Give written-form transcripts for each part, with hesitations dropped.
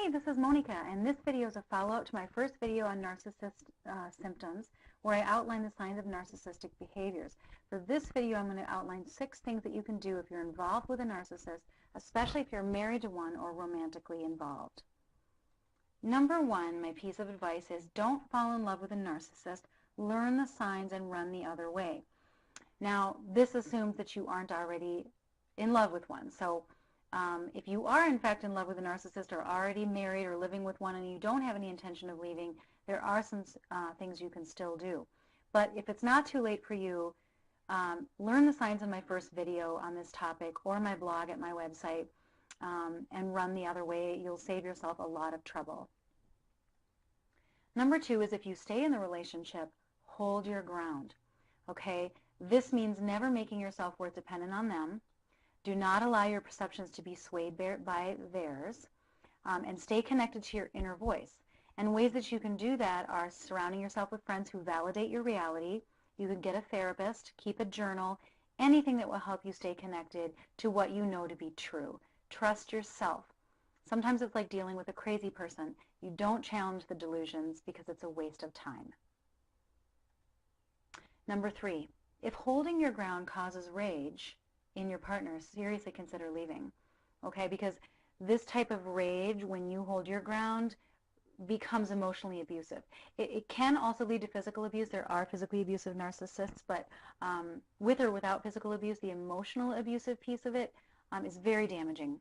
Hey, this is Monica, and this video is a follow-up to my first video on narcissist symptoms, where I outline the signs of narcissistic behaviors. For this video, I'm going to outline 6 things that you can do if you're involved with a narcissist, especially if you're married to one or romantically involved. Number 1, my piece of advice is don't fall in love with a narcissist. Learn the signs and run the other way. Now, this assumes that you aren't already in love with one. So if you are in fact in love with a narcissist or already married or living with one and you don't have any intention of leaving, there are some things you can still do. But if it's not too late for you, learn the signs in my first video on this topic or my blog at my website and run the other way. You'll save yourself a lot of trouble. Number 2 is if you stay in the relationship, hold your ground. Okay? This means never making your self-worth dependent on them. Do not allow your perceptions to be swayed by theirs, and stay connected to your inner voice. And ways that you can do that are surrounding yourself with friends who validate your reality. You can get a therapist, keep a journal, anything that will help you stay connected to what you know to be true. Trust yourself. Sometimes it's like dealing with a crazy person. You don't challenge the delusions because it's a waste of time. Number 3, if holding your ground causes rage in your partner, seriously consider leaving. Okay, because this type of rage, when you hold your ground, becomes emotionally abusive. It can also lead to physical abuse. There are physically abusive narcissists, but with or without physical abuse, the emotional abusive piece of it is very damaging.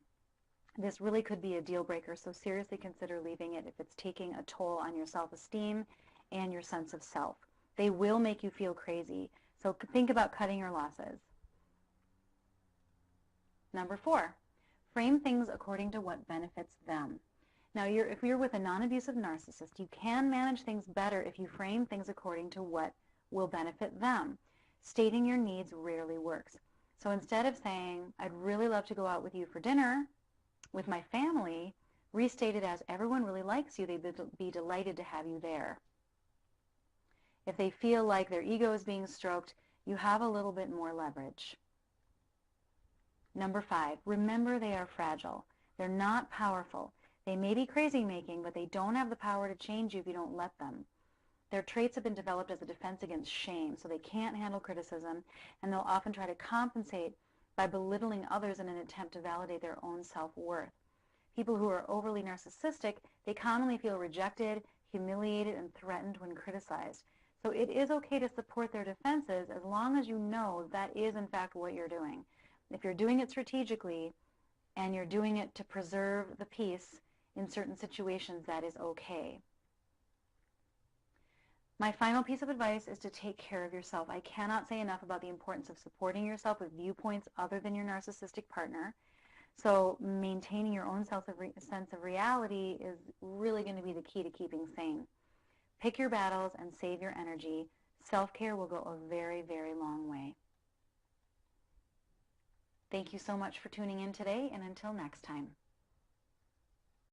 This really could be a deal breaker, so seriously consider leaving it if it's taking a toll on your self-esteem and your sense of self. They will make you feel crazy, so think about cutting your losses. Number 4, frame things according to what benefits them. Now, if you're with a non-abusive narcissist, you can manage things better if you frame things according to what will benefit them. Stating your needs rarely works. So instead of saying, I'd really love to go out with you for dinner with my family, restate it as, everyone really likes you. They'd be delighted to have you there. If they feel like their ego is being stroked, you have a little bit more leverage. Number 5, remember they are fragile. They're not powerful. They may be crazy-making, but they don't have the power to change you if you don't let them. Their traits have been developed as a defense against shame, so they can't handle criticism, and they'll often try to compensate by belittling others in an attempt to validate their own self-worth. People who are overly narcissistic, they commonly feel rejected, humiliated, and threatened when criticized. So it is okay to support their defenses as long as you know that is in fact what you're doing. If you're doing it strategically and you're doing it to preserve the peace in certain situations, that is okay. My final piece of advice is to take care of yourself. I cannot say enough about the importance of supporting yourself with viewpoints other than your narcissistic partner. So maintaining your own sense of reality is really going to be the key to keeping sane. Pick your battles and save your energy. Self-care will go a very, very long way. Thank you so much for tuning in today, and until next time.